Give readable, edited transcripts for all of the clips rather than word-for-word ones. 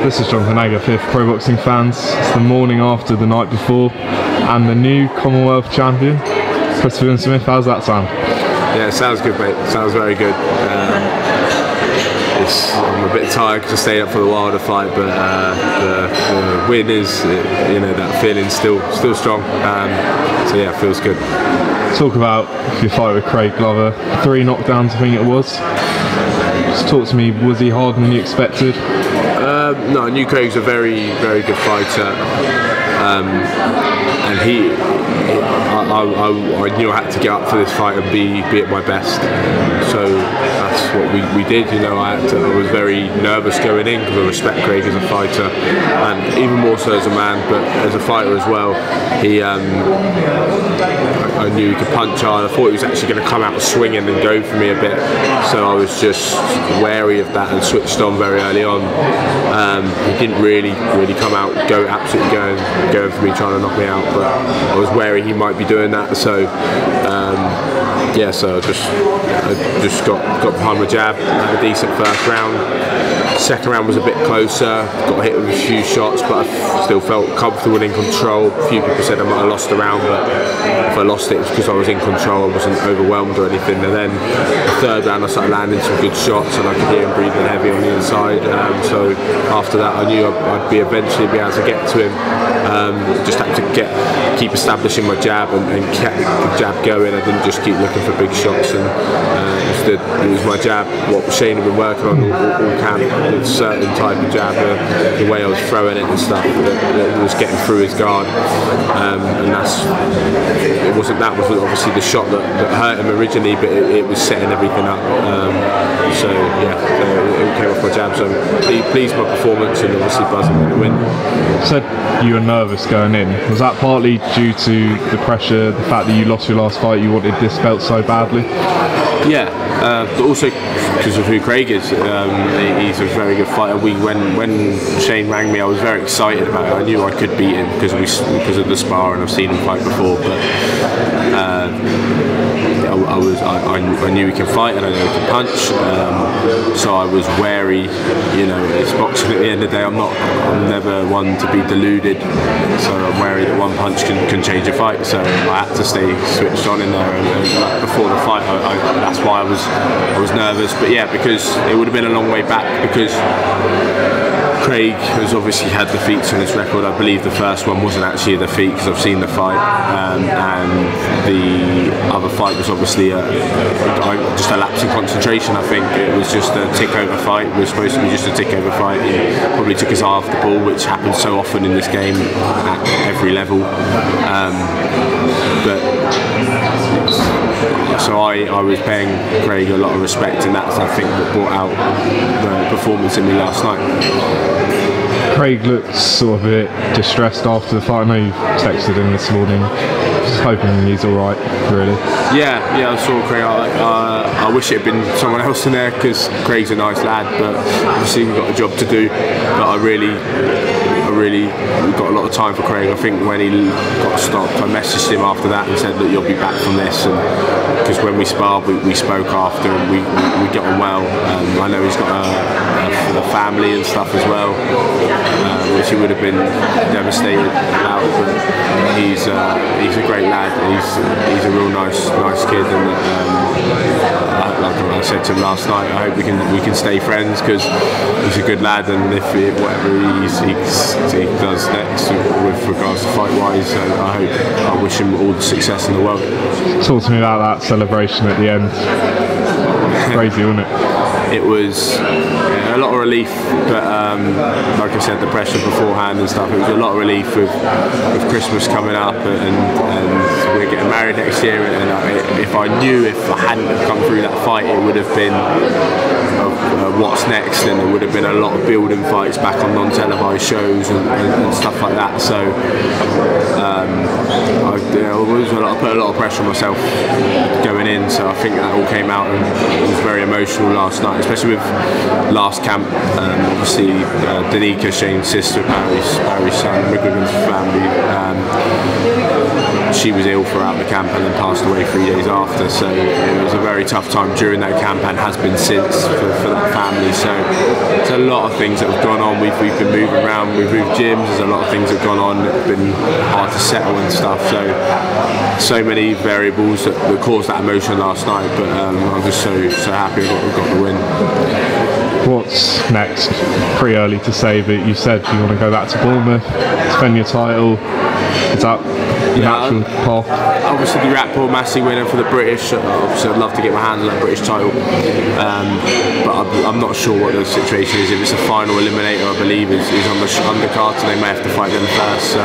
This is Jonathan Agger, here for Pro Boxing Fans. It's the morning after the night before, and the new Commonwealth champion, Billam-Smith. How's that sound? Yeah, it sounds good, mate. Sounds very good. I'm a bit tired because I stayed up for the Wilder fight, but the win is, you know, that feeling's still strong. So yeah, it feels good. Talk about your fight with Craig Glover. 3 knockdowns, I think it was. Just talk to me. Was he harder than you expected? No, I knew Craig's a very good fighter, and I knew I had to get up for this fight and be at my best. So that's what we did. You know, I was very nervous going in because I respect Craig as a fighter, and even more so as a man, but as a fighter as well. I knew he could punch hard. I thought he was actually going to come out swinging and go for me a bit, so I was just wary of that and switched on very early on. He didn't really come out absolutely going for me, trying to knock me out, but I was wary he might be doing that. So yeah, so I just got behind my jab, had a decent first round. Second round was a bit closer, got hit with a few shots, but I still felt comfortable and in control. A few people said I might have lost the round, but if I lost it, it was because I was in control, I wasn't overwhelmed or anything. And then the third round I started landing some good shots and I could hear him breathing heavy on the inside. So after that I knew I'd eventually be able to get to him. Just had to keep establishing my jab and kept the jab going. I didn't just keep looking for big shots, and it was my jab, what Shane had been working on all camp, a certain type of jab, the way I was throwing it and stuff that was getting through his guard, and it wasn't obviously the shot that hurt him originally, but it was setting everything up. So yeah, it came off my jab. So pleased with my performance and obviously buzzing with the win. You said you were nervous going in. Was that partly due to the pressure, the fact that you lost your last fight, you wanted this belt so badly? Yeah, but also because of who Craig is. He's a very good fighter. When Shane rang me, I was very excited about it. I knew I could beat him because of the spar, and I've seen him fight before. But I knew he can fight and I knew he can punch. So I was wary. You know, it's boxing at the end of the day. I'm never one to be deluded. So I'm wary that one punch can change a fight. So I had to stay switched on in there. And before the fight, that's why I was nervous. But yeah, because it would have been a long way back, because Craig has obviously had defeats on his record. I believe the first one wasn't actually a defeat because I've seen the fight, and the other fight was obviously just a lapse in concentration. I think it was just a tick-over fight. It was supposed to be just a tick-over fight. He probably took his eye off the ball, which happens so often in this game at every level. So I was paying Craig a lot of respect, and that's, I think, what brought out the performance in me last night. Craig looked sort of a bit distressed after the fight. I know you texted him this morning. Just hoping he's all right, really. Yeah, I saw Craig. I wish it had been someone else in there, because Craig's a nice lad, but obviously we've got a job to do. But I really got a lot of time for Craig. I think when he got stopped, I messaged him after that and said that you'll be back from this, and because when we sparred, we spoke after, and we got on well. I know he's got a family and stuff as well, which he would have been devastated about, but he's a great lad. He's a real nice kid, and like I said to him last night, I hope we can stay friends, because he's a good lad, and if whatever he does next with regards to fight-wise, I wish him all the success in the world. Talk to me about that celebration at the end. Crazy, wasn't it? It was a lot of relief, but like I said, the pressure beforehand and stuff, it was a lot of relief with Christmas coming up, and we're getting married next year, and if I hadn't have come through that fight, it would have been what's next, and there would have been a lot of building fights back on non-televised shows and stuff like that. So I put a lot of pressure on myself going in, so I think that all came out, and it was very emotional last night, especially with last camp. Obviously Danica, Shane's sister, Barry's son, McGuigan's family, she was ill throughout the camp and then passed away 3 days after. So it was a very tough time during that camp and has been since for that family. So there's a lot of things that have gone on. We've been moving around, we've moved gyms. There's a lot of things that have gone on. It's been hard to settle and stuff. So many variables that caused that emotion last night. But I'm just so happy we got the win. What's next? Pretty early to say, but you said you want to go back to Bournemouth, defend your title. Is that the actual path? Obviously the Riakporhe massive winner for the British. Obviously I'd love to get my hands on that British title, but I'm not sure what the situation is. If it's a final eliminator, I believe is on the undercard, so they may have to fight them first.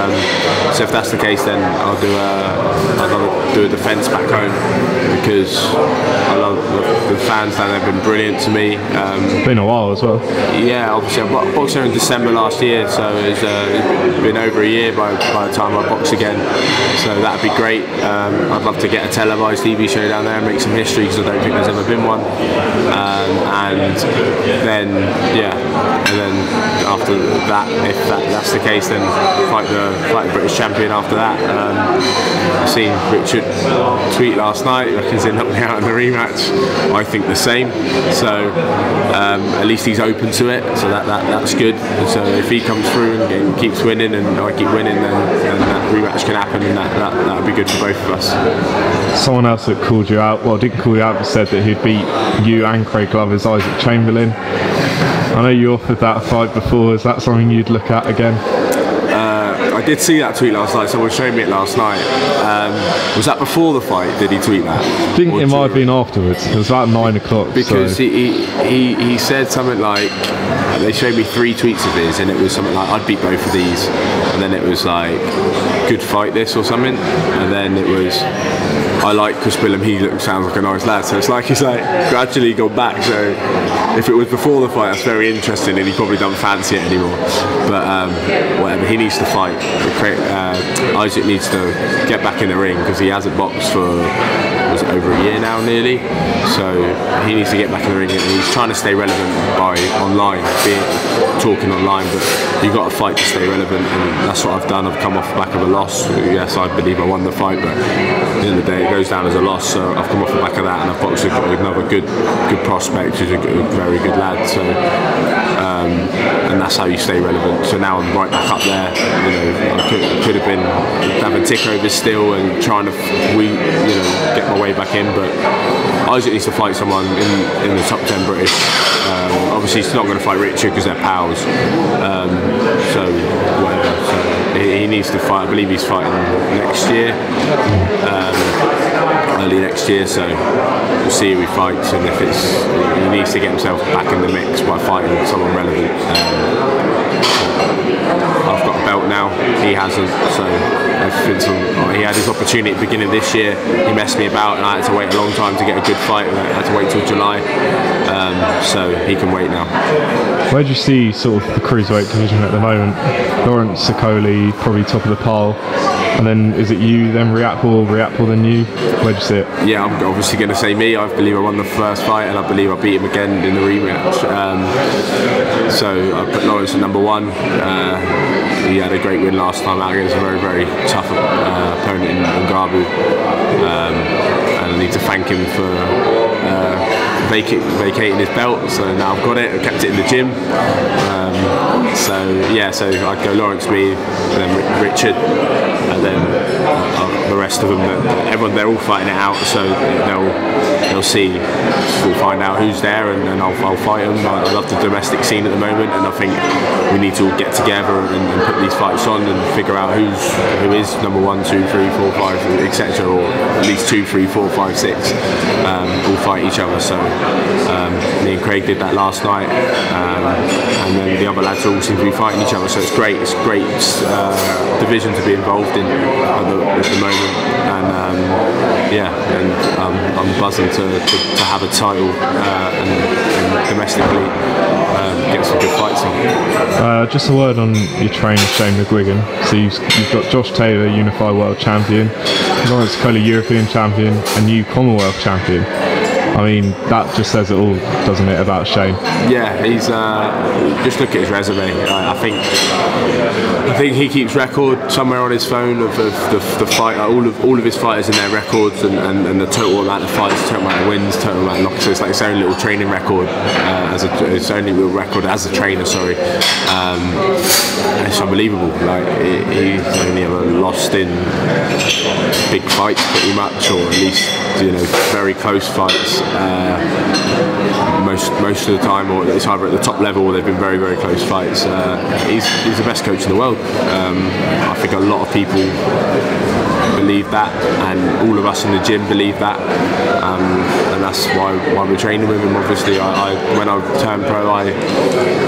So if that's the case, then I'll do a defence back home, because I love the fans down there. Have been brilliant to me. Been a while as well. Yeah, obviously I boxed there in December last year, so it's been over a year by the time I box again. So that'd be great. I'd love to get a televised TV show down there and make some history, because I don't think there's ever been one. And then after that, if that's the case, then fight the British champion after that. I've seen Richard tweet last night, he reckons he'll knock me out in the rematch. I think the same. So at least he's open to it, so that's good. So if he comes through and keeps winning and I keep winning, then that rematch can happen, and that would be good for both of us. Someone else that called you out, well, didn't call you out, but said that he'd beat you and Craig Glover's Isaac Chamberlain. I know you offered that fight before. Is that something you'd look at again? I did see that tweet last night. Someone showed me it last night. Was that before the fight? Did he tweet that? I think it might have been afterwards. It was about 9 o'clock. Because so. he said something like, they showed me 3 tweets of his, and it was something like, I'd beat both of these, and then it was like, good fight this or something, and then it was, I like Chris Billam, he sounds like a nice lad. So it's like he's like gradually gone back. So if it was before the fight, that's very interesting, and he probably don't fancy it anymore. But whatever, he needs to fight. Isaac needs to get back in the ring, because he hasn't boxed for, was it over a year now nearly? So he needs to get back in the ring, and he's trying to stay relevant by online, talking online, but you've got to fight to stay relevant, and that's what I've done. I've come off the back of a loss. Yes, I believe I won the fight, but at the end of the day it goes down as a loss, so I've come off the back of that, and I've boxed another good prospect who's a very good lad. So and that's how you stay relevant. So now I'm right back up there. You know, I could have been having tickovers still and trying to get my way back in, but Isaac needs to fight someone in the top 10 British. Obviously he's not going to fight Richard because they're pals, so whatever. So he needs to fight. I believe he's fighting next year, early next year, so we'll see who he fights, and if he needs to get himself back in the mix by fighting someone relevant. I've got a belt now, he hasn't, so he had his opportunity at the beginning of this year, he messed me about, and I had to wait a long time to get a good fight, and I had to wait till July, so he can wait now. Where do you see sort of the cruiserweight division at the moment? Lawrence Sokoli, probably top of the pile, and then is it you, then Riakporhe then you? Where do you see it? Yeah, I'm obviously going to say me. I believe I won the first fight, and I believe I beat him again in the rematch. So I put Lawrence at number 1. He had a great win last time out against a very, very tough opponent in Ngabu, and I need to thank him for vacating his belt. So now I've got it. I kept it in the gym. So I'd go Lawrence, me, and then Richard, and then the rest of them. Everyone, they're all fighting it out. So they'll see. We'll find out who's there, and I'll fight them. I love the domestic scene at the moment, and I think we need to all get together and put these fights on and figure out who is number 1, 2, 3, 4, 5, etc., or at least 2, 3, 4, 5, 6. All fight each other. So me and Craig did that last night, and then the other lads all seem to be fighting each other. So it's great. It's a great division to be involved in at the moment, and I'm buzzing to have a title and domestically get some good fights in. Just a word on your trainer Shane McGuigan. So you've got Josh Taylor, Unified World Champion, Lawrence Sokoli, European Champion, and you Commonwealth Champion. I mean, that just says it all, doesn't it, about Shane? Yeah, he's just look at his resume. I think he keeps record somewhere on his phone of the fight, all of his fighters and their records, and the total amount of fights, total amount of wins, total amount of knockouts. So it's like his own little training record, his only real record as a trainer. Sorry, it's unbelievable. Like he's only ever lost in big fights, pretty much, or at least very close fights. Most of the time, or it's either at the top level or they've been very, very close fights. He's the best coach in the world. I think a lot of people believe that, and all of us in the gym believe that, and that's why we're training with him. Obviously, when I turned pro, I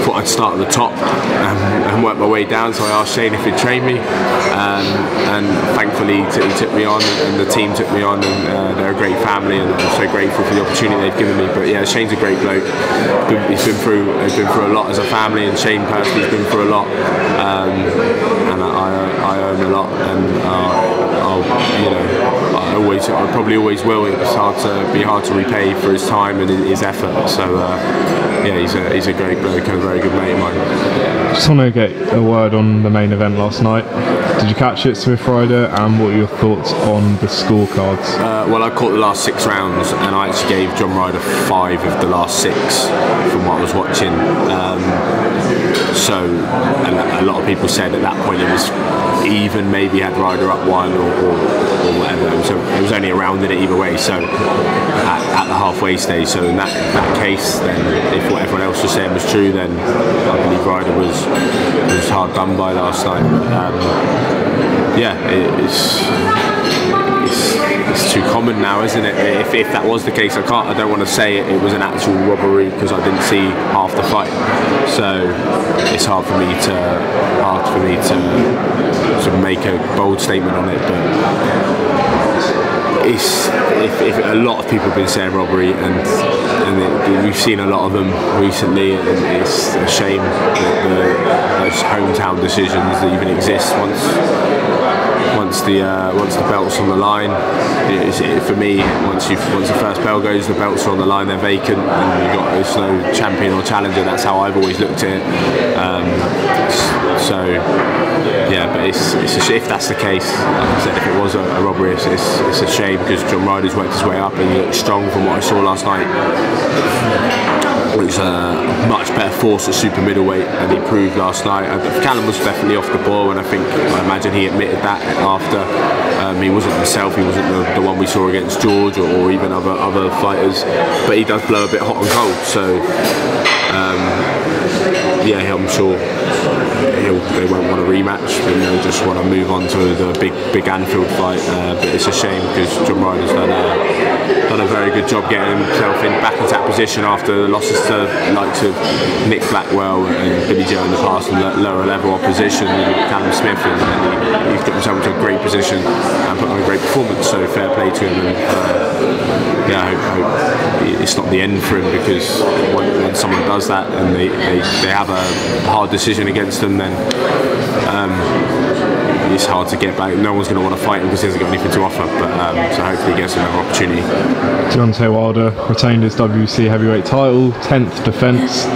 thought I'd start at the top and work my way down. So I asked Shane if he'd train me, and thankfully he took me on, and the team took me on, and they're a great family, and I'm so grateful for the opportunity they've given me. But yeah, Shane's a great bloke. He's been through a lot as a family, and Shane personally has been through a lot, and I owe him a lot, and I probably always will. It's hard to repay for his time and his effort. So yeah, he's a great bloke and a very good mate of mine. Just want to get a word on the main event last night. Did you catch it, Smith Ryder, and what are your thoughts on the scorecards? Well, I caught the last 6 rounds, and I actually gave John Ryder 5 of the last 6 from what I was watching. So a lot of people said at that point it was even, maybe had Ryder up 1 or whatever. So it was only a round in it either way. So at the halfway stage, so in that case, then if what everyone else was saying was true, then I believe Ryder was hard done by last night. Yeah, it's too common now, isn't it? If that was the case, I don't want to say it was an actual robbery because I didn't see half the fight. So it's hard for me to make a bold statement on it, but if a lot of people have been saying robbery, and we've seen a lot of them recently, and it's a shame that those hometown decisions that even exist once the belt's on the line. For me, once the first bell goes, the belts are on the line, they're vacant, and there's no champion or challenger. That's how I've always looked at it. So yeah, but if that's the case, like I said, if it was a robbery, it's a shame, because John Ryder's worked his way up and he looked strong from what I saw last night. He was a much better force at super middleweight than he proved last night. Callum was definitely off the ball, and I imagine he admitted that after. He wasn't himself. He wasn't the one we saw against George or even other fighters, but he does blow a bit hot and cold. So yeah, I'm sure they won't want a rematch, but they'll just want to move on to the big Anfield fight. But it's a shame, because John Ryder's done a very good job getting himself back into that position after the losses to the likes of Nick Blackwell and Billy Joe in the past, and lower level opposition, Callum Smith, and he's got himself into a great position and put on a great performance. So fair play to him, and yeah, I hope it's not the end for him, because when someone does that and they have a hard decision against them, then it's hard to get back. No one's going to want to fight him because he hasn't got anything to offer, but so hopefully he gets another opportunity. Deontay Wilder retained his WC heavyweight title, 10th defence.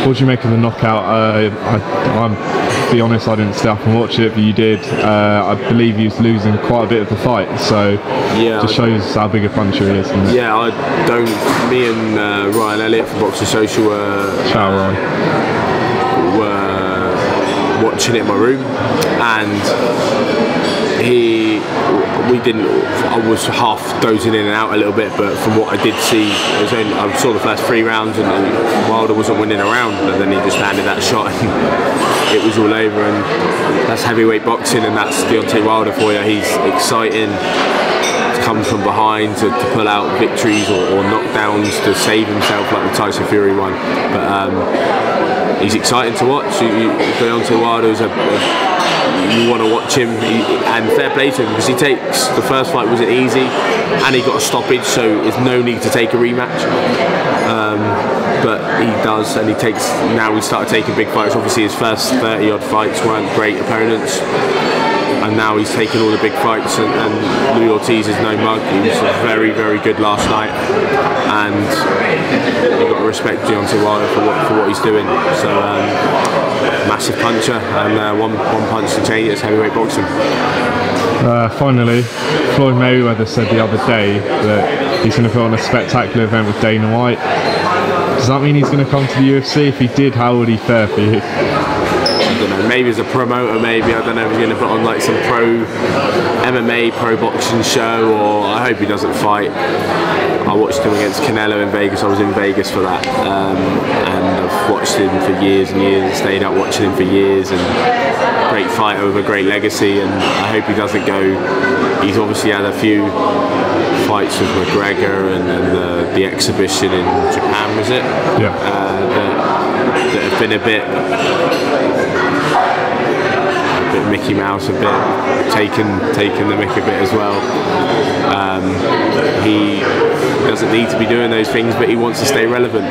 What do you make of the knockout? I'll be honest, I didn't stay up and watch it, but you did. I believe he was losing quite a bit of the fight, so yeah, just shows how big a puncher he is. Yeah, I don't. Me and Ryan Elliott from Boxing Social were watching it in my room, and I was half dozing in and out a little bit, but from what I did see, I saw the first 3 rounds, and Wilder wasn't winning a round, and then he just landed that shot and it was all over. And that's heavyweight boxing, and that's Deontay Wilder for you. He's exciting, comes from behind to pull out victories or knockdowns to save himself, like the Tyson Fury one. But he's exciting to watch. Deontay Wilder is you want to watch him, and fair play to him, because the first fight wasn't easy, and he got a stoppage, so there's no need to take a rematch. But he does, and now he started taking big fights. Obviously his first 30 odd fights weren't great opponents, and now he's taken all the big fights, and Louis Ortiz is no mug. He was very, very good last night, and you've got to respect Deontay Wilder for what he's doing. So massive puncher, and one punch to change it. It's heavyweight boxing. Finally, Floyd Mayweather said the other day that he's going to put on a spectacular event with Dana White. Does that mean he's going to come to the UFC? If he did, how would he fare for you? I don't know, maybe as a promoter, maybe, I don't know if he's going to put on like some pro MMA, pro boxing show, or I hope he doesn't fight. I watched him against Canelo in Vegas. I was in Vegas for that, and I've watched him for years and years, and stayed out watching him for years, and great fighter with a great legacy, and I hope he doesn't go. He's obviously had a few fights with McGregor and the exhibition in Japan, was it? Yeah. That have been a bit Mickey Mouse, a bit taken the mick a bit as well. He doesn't need to be doing those things, but he wants to stay relevant.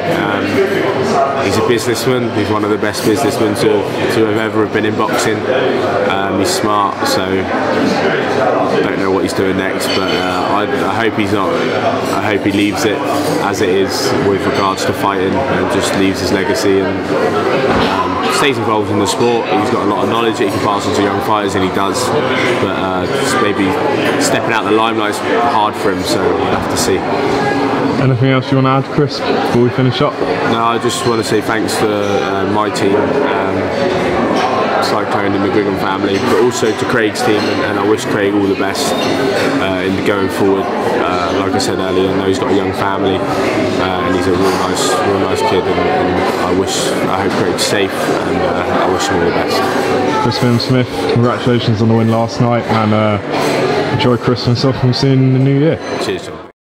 He's a businessman. He's one of the best businessmen to have ever been in boxing. He's smart, so I don't know what he's doing next, but I hope he's not. I hope he leaves it as it is with regards to fighting, and just leaves his legacy and stays involved in the sport. He's got a lot of knowledge that he can pass on to young fighters, and he does, but just maybe stepping out the limelight is hard for him, so we'll have to see. Anything else you want to add, Chris, before we finish up? No, I just want to say thanks to my team, Cyclone and the McGuigan family, but also to Craig's team, and I wish Craig all the best in the going forward. Like I said earlier, I know he's got a young family, and he's a real nice kid, and I hope Craig's safe, and I wish him all the best. Chris Billam-Smith, congratulations on the win last night, and enjoy Christmas off and we'll see you in the new year. Cheers, John.